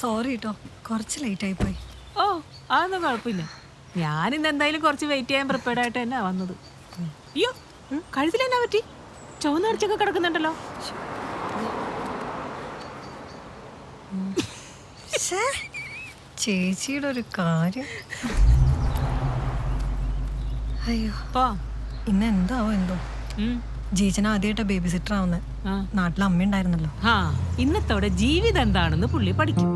Sorry കേട്ടോ, കുറച്ച് late ആയി പോയി. ഓ അതൊന്നും കുഴപ്പമില്ല. ഞാനിന്ന് എന്തായാലും കുറച്ച് വെയിറ്റ് ചെയ്യാൻ പ്രിപ്പയർഡ് ആയിട്ട് തന്നെ വന്നത്. അയ്യോ കഴുത്തിൽ എന്നാ പറ്റി? ചുവന്ന അടിച്ചൊക്കെ കിടക്കുന്നുണ്ടല്ലോ. ചേച്ചിയുടെ ഒരു കാര്യം. അയ്യോ ഇന്ന് എന്താവോ എന്തോ. ജീജന ആദ്യമായിട്ടാ ബേബി സിറ്റർ ആവുന്നത്. നാട്ടിൽ അമ്മ ഉണ്ടായിരുന്നല്ലോ. ആ ഇന്നത്തോടെ ജീവിതം എന്താണെന്ന് പുള്ളി പഠിക്കും.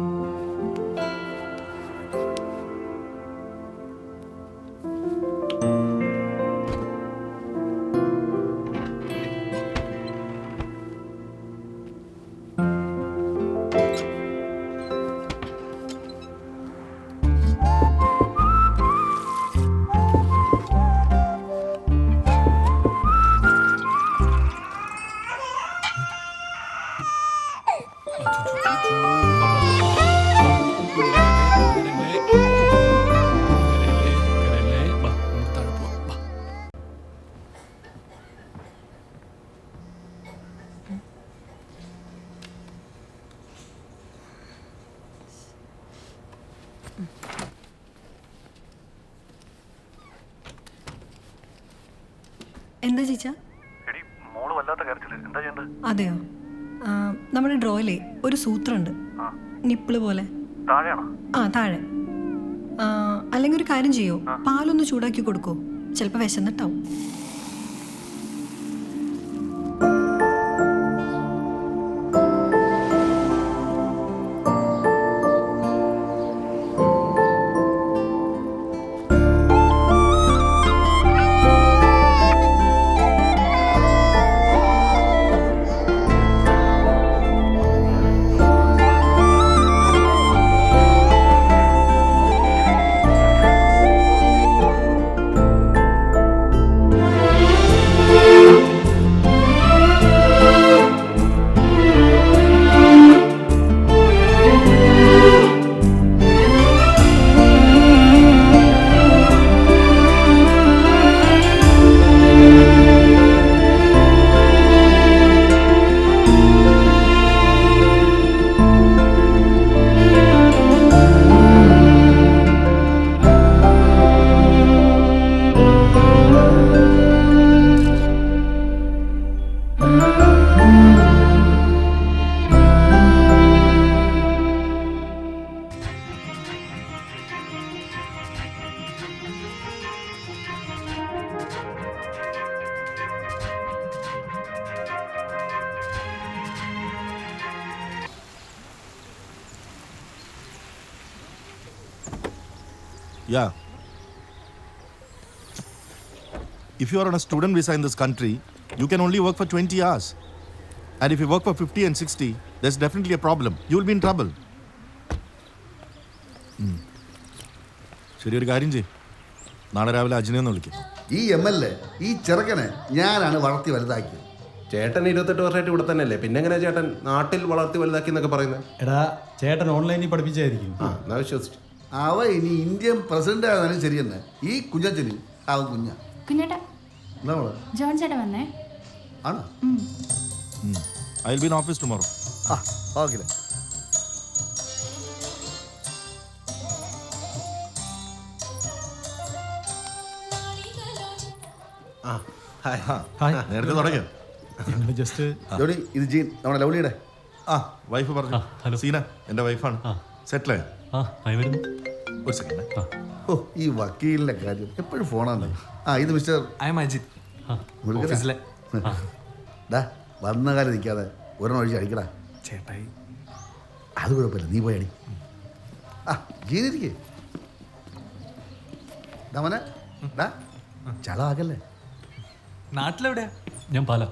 എന്താ ചേച്ചാ? അതെയോ, നമ്മുടെ ഡ്രോയിലേ ഒരു സൂത്രമുണ്ട്, നിപ്പിള് പോലെ. ആ താഴെ. അല്ലെങ്കിൽ ഒരു കാര്യം ചെയ്യോ, പാലൊന്ന് ചൂടാക്കി കൊടുക്കോ, ചിലപ്പോൾ വിശന്നിട്ടാവും. Yeah. If you are on a student visa in this country, you can only work for 20 hours. And if you work for 50 and 60, there's definitely a problem. You will be in trouble. ശരി, ഒരു കാര്യം ചെയ്യും, നാളെ രാവിലെ അജിനെ ഒന്ന് വിളിക്കും. ഈ MLA ഈ ചെറുക്കനെ ഞാനാണ് വളർത്തി വലുതാക്കിയത്. ചേട്ടൻ 28 വർഷമായിട്ട് ഇവിടെ തന്നെയല്ലേ, പിന്നെ എങ്ങനെയാ ചേട്ടൻ നാട്ടിൽ വളർത്തി വലുതാക്കി എന്നൊക്കെ പറയുന്നത്? എടാ ചേട്ടൻ ഓൺലൈനിൽ പഠിപ്പിച്ചായിരിക്കും. എന്നാ വിശ്വസിച്ചു. അവ ഇനി ഇന്ത്യൻ പ്രസിഡന്റ് ആയിരുന്നാലും ശരി തന്നെ, ഈ കുഞ്ഞച്ചന് അവൻ കുഞ്ഞേട്ടാ എന്താ ജോൺ ചേട്ടൻ വന്നേ ആണോ? I will be in office tomorrow. Okay. നേരത്തെ തുടങ്ങിയോ? ജസ്റ്റ് ജോണി, ഇത് ജീൻ നമ്മുടെ ലവ്ലിയുടെ. വൈഫ് പറഞ്ഞു. സീന എൻ്റെ വൈഫാണ്. സെറ്റിലായോ? ഒരു സെക്കൻഡ്. ഓ, ഈ വക്കീലിന്റെ കാര്യം എപ്പോഴും ഫോണാണ്. ഇത് മിസ്റ്റർ വന്ന കാലം നിൽക്കാതെ ഒരെണ്ണം ഒഴിച്ച് അടിക്കടാ ചേട്ടായി. അത് കുഴപ്പമില്ല, നീ പോയി അടി. ജീനിരിക്കേ മോനെ, ചളാകല്ലേ. നാട്ടിലെവിടെയാ? ഞാൻ പാല.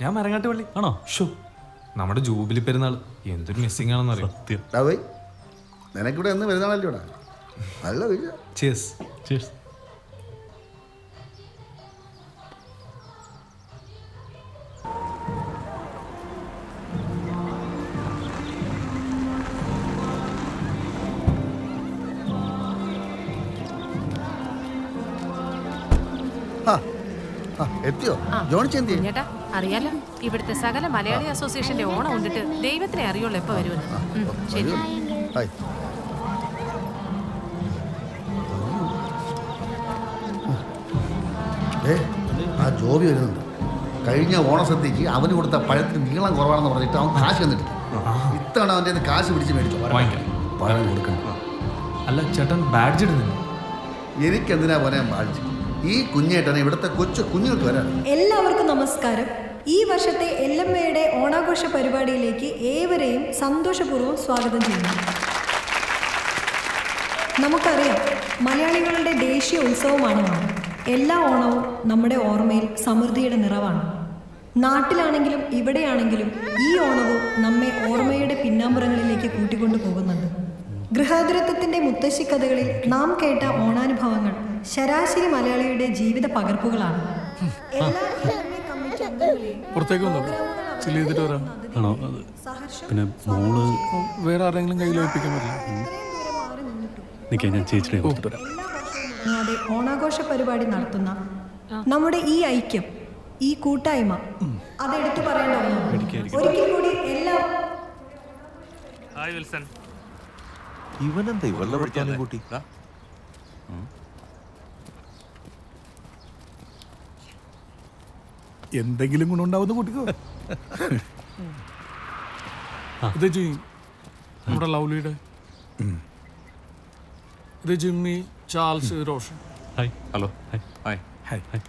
ഞാൻ മരങ്ങാട്ടുപള്ളി. ആണോ? ഷോ, നമ്മുടെ ജൂബിലി പെരുന്നാൾ എന്തൊരു മിസ്സിംഗ് ആണെന്ന് അറിയാം. സത്യം. നിനക്കിവിടെ എന്ന് പെരുന്നാളല്ലോ. നല്ല Cheers. Cheers. എത്തിയോ ജോണി? ചേട്ടാ അറിയാലോ, ഇവിടുത്തെ സകല മലയാളി അസോസിയേഷന്റെ ഓണം കൊണ്ടിട്ട് ദൈവത്തിനെ അറിയുള്ളൂ എപ്പോ വരുമെന്ന്. ശരി. ഹായ്. ആ ജോബി വരുന്നുണ്ട്. കഴിഞ്ഞ ഓണസദ്യക്ക് അവന് കൊടുത്ത പഴത്തിന് നീളം കുറവാണെന്ന് പറഞ്ഞിട്ട് അവൻ കാശ് തന്നിട്ടില്ല. ഇത്തവണ അവൻ്റെ കയ്യിൽ നിന്ന് കാശ് പിടിച്ച് മേടിച്ചു. വാങ്ങിക്കാം. പഴം കൊടുക്കണം. അല്ല ചേട്ടൻ ബാഡ്ജ് ഇടുന്നില്ല. എനിക്കെന്തിനാ പോലെ ബാധിച്ചു? ഈ കുഞ്ഞേട്ടനെ ഇവിടുത്തെ കൊച്ചു കുഞ്ഞുങ്ങൾക്ക് വരാൻ. എല്ലാവർക്കും നമസ്കാരം. ഈ വർഷത്തെ എല്ലമ്മയുടെ ഓണാഘോഷ പരിപാടിയിലേക്ക് ഏവരെയും സന്തോഷപൂർവ്വം സ്വാഗതം ചെയ്യുന്നു. നമുക്കറിയാം, മലയാളികളുടെ ദേശീയ ഉത്സവമാണ് ഓണം. എല്ലാ ഓണവും നമ്മുടെ ഓർമ്മയിൽ സമൃദ്ധിയുടെ നിറവാണ്. നാട്ടിലാണെങ്കിലും ഇവിടെയാണെങ്കിലും ഈ ഓണവും നമ്മെ ഓർമ്മയുടെ പിന്നാമ്പുറങ്ങളിലേക്ക് കൂട്ടിക്കൊണ്ടു പോകുന്നുണ്ട്. ഗൃഹാതുരത്വത്തിൻ്റെ മുത്തശ്ശി കഥകളിൽ നാം കേട്ട ഓണാനുഭവങ്ങൾ ശരാശരി മലയാളിയുടെ ജീവിത പകർപ്പുകളാണ്. എല്ലാ എൽഎംഎ കമ്മിറ്റി അംഗങ്ങളെയും ആണോ? പിന്നെ മോള് വേറെ ആരെങ്കിലും കയ്യിൽ ഏൽപ്പിക്കാൻ പറ്റില്ല. നിൽക്കാൻ ഞാൻ ചേച്ചിയുടെ കൊടുത്തുതരാം. അതെ, ഓണാഘോഷ പരിപാടി നടത്തുന്ന നമ്മുടെ ഈ ഐക്യം, ഈ കൂട്ടായ്മ, അതെടുത്തു പറയേണ്ട ഒന്നാണ്. ഒരിക്കൽ കൂടി എല്ലാ ഇവനെന്താ ഇവളുടെ പഠിക്കാനും കൂട്ടി? എന്തെങ്കിലും ഗുണമുണ്ടാവുന്ന കൂട്ടിക്കോ. ഇത് നമ്മുടെ ലവ്ലിയുടെ, ഇത് Jimmy, Charles, Roshan. Hi. Hello. Hi. Hi.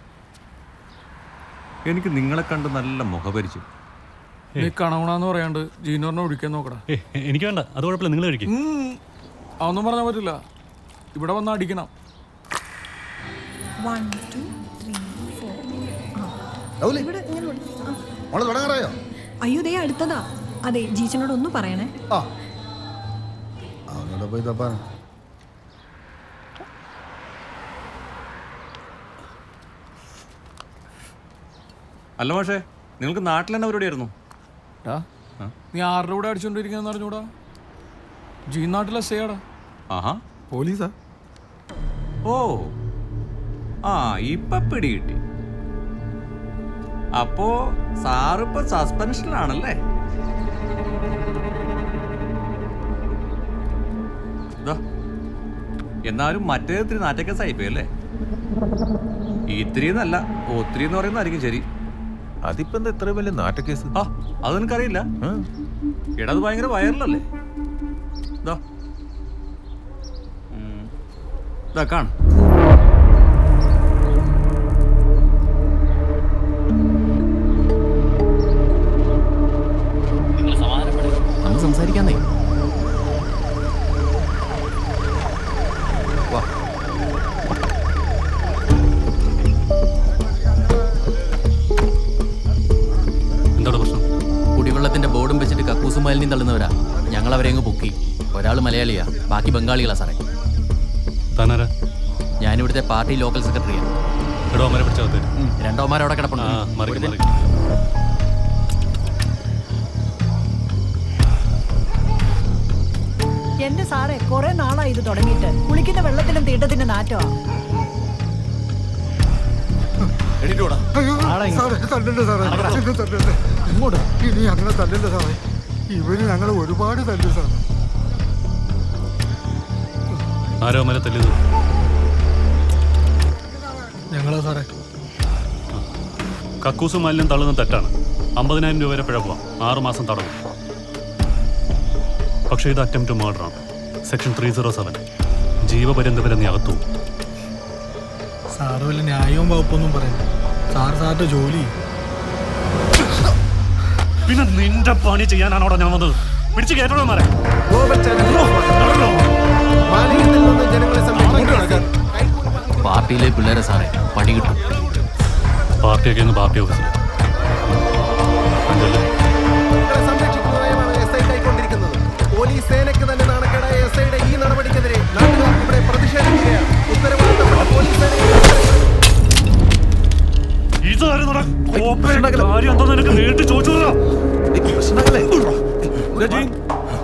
എനിക്ക് നിങ്ങളെ കണ്ട് നല്ല മുഖപരിചയം. നീ കണവണാന്ന് പറയാണ്ട് ജീനോറിനെ ഒഴിക്കാൻ നോക്കടാ. എനിക്ക് വേണ്ട, അത് കുഴപ്പമില്ല, നിങ്ങൾ കഴിക്കും. അതൊന്നും പറഞ്ഞാൽ പറ്റില്ല. ഇവിടെ വന്ന് അടിക്കണം. 1 2 3 4. ലൗലി, ഇവിടെ ഇങ്ങനെ കൊടുത്തു. മോളെ തുടങ്ങാറായോ? അയ്യോ, ദേ അടുത്തതാ. അതെ, ജീച്ചനോട് ഒന്ന് പറയണേ. ആ, അവനോട് പോയി തപ്പാൻ. അല്ല മാഷേ, നിങ്ങൾക്ക് നാട്ടിൽ തന്നെ പരിപാടിയായിരുന്നു? നീ ആരുടെ കൂടെ അടിച്ചോണ്ടിരിക്കാന്ന് അറിഞ്ഞൂടാ? ജീ നാട്ടിലെ സേടാ. ആഹാ, പോലീസാ. ഓ ആ, ഇപ്പൊ പിടി കിട്ടി. അപ്പോ സാറിപ്പോ സസ്പെൻഷനിലാണല്ലേ? എന്നാലും മറ്റേ ഇത്തിരി നാറ്റക്കേസ് ആയിപ്പോയി അല്ലേ? ഇത്തിരിന്നല്ല, ഒത്തിരി എന്ന് പറയുന്നതായിരിക്കും ശരി. അതിപ്പോ എന്താ ഇത്ര വലിയ നാറ്റക്കേസ്? ആ, അത് നിനക്കറിയില്ല. എടാ, അത് ഭയങ്കര വൈറലല്ലേ? കാണും. നമുക്ക് സംസാരിക്കാന്നേ. എന്താണ് പ്രശ്നം? കുടിവെള്ളത്തിന്റെ ബോർഡും വെച്ചിട്ട് കക്കൂസും മാലിന്യം തള്ളുന്നവരാ. ഞങ്ങൾ അവരെ അങ്ങ് പൊക്കി. ഒരാൾ മലയാളിയാ, ബാക്കി ബംഗാളികളാ സാറേ. താനാരാ? ഞാനിവിടുത്തെ പാർട്ടി ലോക്കൽ സെക്രട്ടറിയാ. എടോ, അമ്മരെ പിടിച്ചകത്ത്. രണ്ടോമാരവിടെ കിടപ്പുണ്ട്. എന്റെ സാറേ, കുറെ നാളായി ഇത് തുടങ്ങിയിട്ട്. കുളിക്കുന്ന വെള്ളത്തിനും തീട്ടത്തിന്റെ നാറ്റോ. ഇനി അങ്ങനെ തല്ലില്ല സാറേ. ഇവര് ഞങ്ങൾ ഒരുപാട് തല്ലു സാർ. ആരോ അമ്മരെ തല്ലിയത്? ഞങ്ങളാ സാറേ. കക്കൂസും മാലിന്യം തള്ളുന്ന തെറ്റാണ്. 50,000 രൂപ വരെ പിഴ പോവാം, 6 മാസം തടവും. പക്ഷേ ഇത് അറ്റംപ്റ്റ് മർഡറാണ്. സെക്ഷൻ 307, ജീവപര്യന്തം വരെ നീ അകത്തു. സാറ് വല്ല ന്യായവും വകുപ്പൊന്നും പറയുന്നു. സാറിന്റെ ജോലി. പിന്നെ നിന്റെ പണി ചെയ്യാനാണോ ഞാൻ വന്നത്? പിടിച്ചു കേട്ടോ മാറേ. പാർട്ടിയിലെ പിള്ളേരെ സാറേ, പണി കിട്ടും. പാർട്ടിയൊക്കെ ഒന്ന് പാർട്ടി ഓഫീസിൽ. പോലീസ് സേനയ്ക്ക് തന്നെ നാണക്കേടായ എസ്ഐയുടെ ഈ നടപടിക്കെതിരെ നാട്ടുകാർ ഇവിടെ പ്രതിഷേധിക്കുകയാണ്. ഉത്തരവാദിത്തപ്പെട്ട പോലീസ്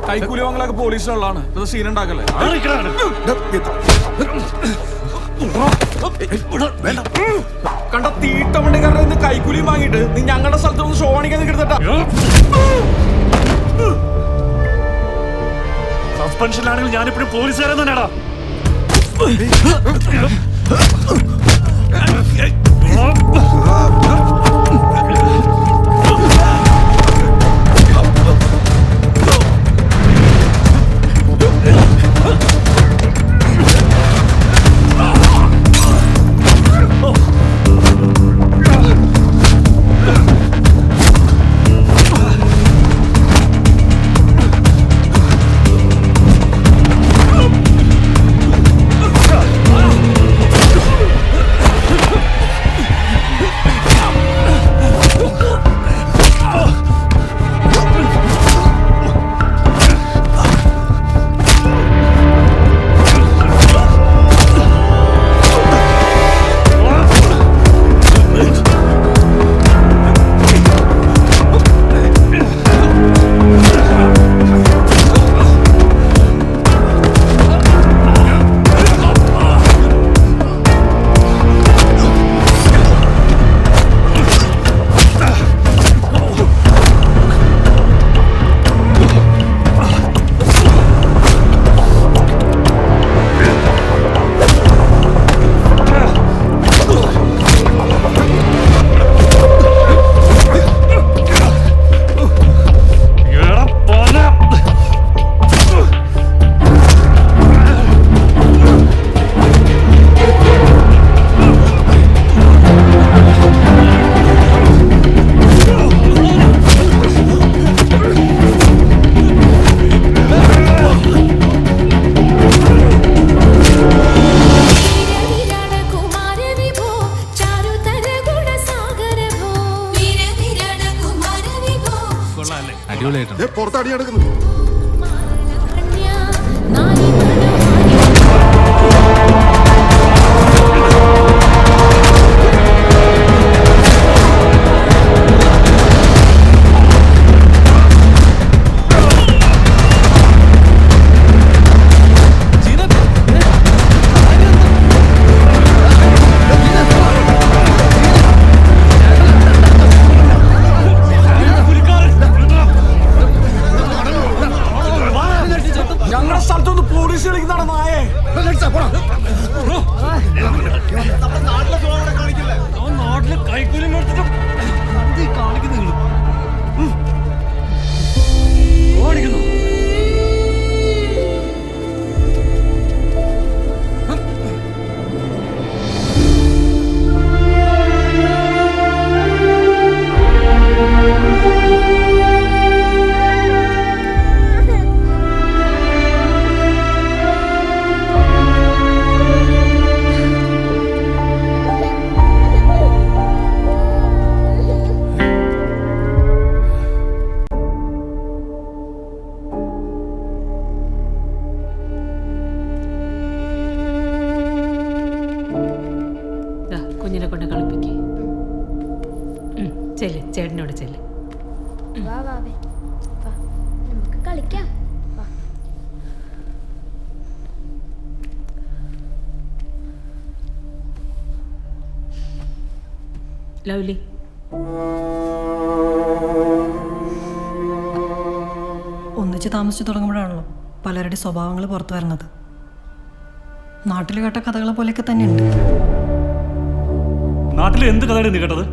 കൈക്കൂലി വാങ്ങലൊക്കെ പോലീസിലുള്ളതാണ്. ഇത് സീൻ ഉണ്ടാക്കല്ലേ? കണ്ട തീട്ടമണ്ടിക്കാരുടെ നിന്ന് കൈക്കൂലി വാങ്ങിയിട്ട് നീ ഞങ്ങളുടെ സ്ഥലത്തൊന്ന് ഷോ കാണിക്കാൻ കിടന്നിട്ടാ. സസ്പെൻഷനിലാണെങ്കിൽ ഞാനിപ്പോഴും പോലീസുകാരൻ തന്നെയാടാ. അടിപൊളിയായിട്ടുണ്ട്. പുറത്തടി നടക്കുന്നു. ഞങ്ങളുടെ സ്ഥലത്തൊന്ന് പോലീസ് കളിക്കുന്നതാണ് നായേ. നാട്ടില് കൈക്കൂലി മേടിച്ചിട്ട് കാണിക്കുന്നു. കുഞ്ഞിനെ കൊണ്ട് കളിപ്പിക്കേ. ചെല്ല്, ചേട്ടനോട് ചെല്ല്. നമുക്ക് കളിക്കാം. ലൗലി, ഒന്നിച്ച് താമസിച്ച് തുടങ്ങുമ്പോഴാണല്ലോ പലരുടെ സ്വഭാവങ്ങൾ പുറത്തു വരുന്നത്. നാട്ടിൽ കേട്ട കഥകളെ പോലെയൊക്കെ തന്നെയുണ്ട്. നാട്ടിൽ എന്ത് കഥയാണ് നീ കേട്ടത്?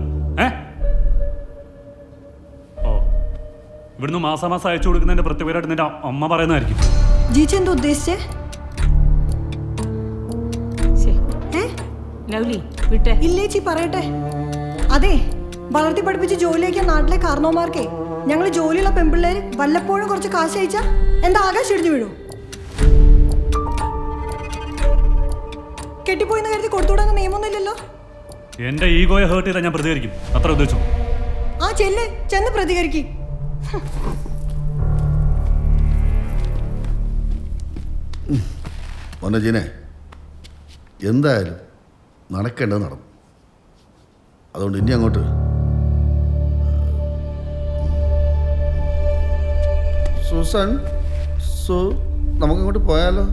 ഓ, ഇവിടുന്ന് മാസാമാസം അയച്ചു കൊടുക്കുന്നതിന്റെ പ്രത്യേകമായിട്ട് നിന്റെ അമ്മ പറയുന്നതായിരിക്കും. ജീച്ചി എന്താ ഉദ്ദേശിച്ചേ? ലൗലി വിട്ടെ. ഇല്ലേച്ചി പറയട്ടെ. അതെ, വളർത്തി പഠിപ്പിച്ച് ജോലിയാക്കിയ നാട്ടിലെ കാരണവന്മാർക്കേ ഞങ്ങൾ ജോലിയുള്ള പെൺപിള്ളേര് വല്ലപ്പോഴും കുറച്ച് കാശ് അയച്ചാ എന്താ ആകാശം ഇടിഞ്ഞു വീഴൂ? കെട്ടിപ്പോയിന്ന് കരുതി കൊടുത്തുവിടാന്ന് നിയമമൊന്നുമില്ലല്ലോ. എന്റെ ഈഗോയെ ഹേർട്ട് ചെയ്താൽ ഞാൻ പ്രതികരിക്കും, അത്ര ഉദ്ദേശിച്ചു. ആ ചെന്ന് പ്രതികരിക്കും. മോനജീനെ, എന്തായാലും നടക്കേണ്ടത് നടന്നു. അതുകൊണ്ട് ഇനി അങ്ങോട്ട് സൂസൻ നമുക്കിങ്ങോട്ട് പോയാലോ?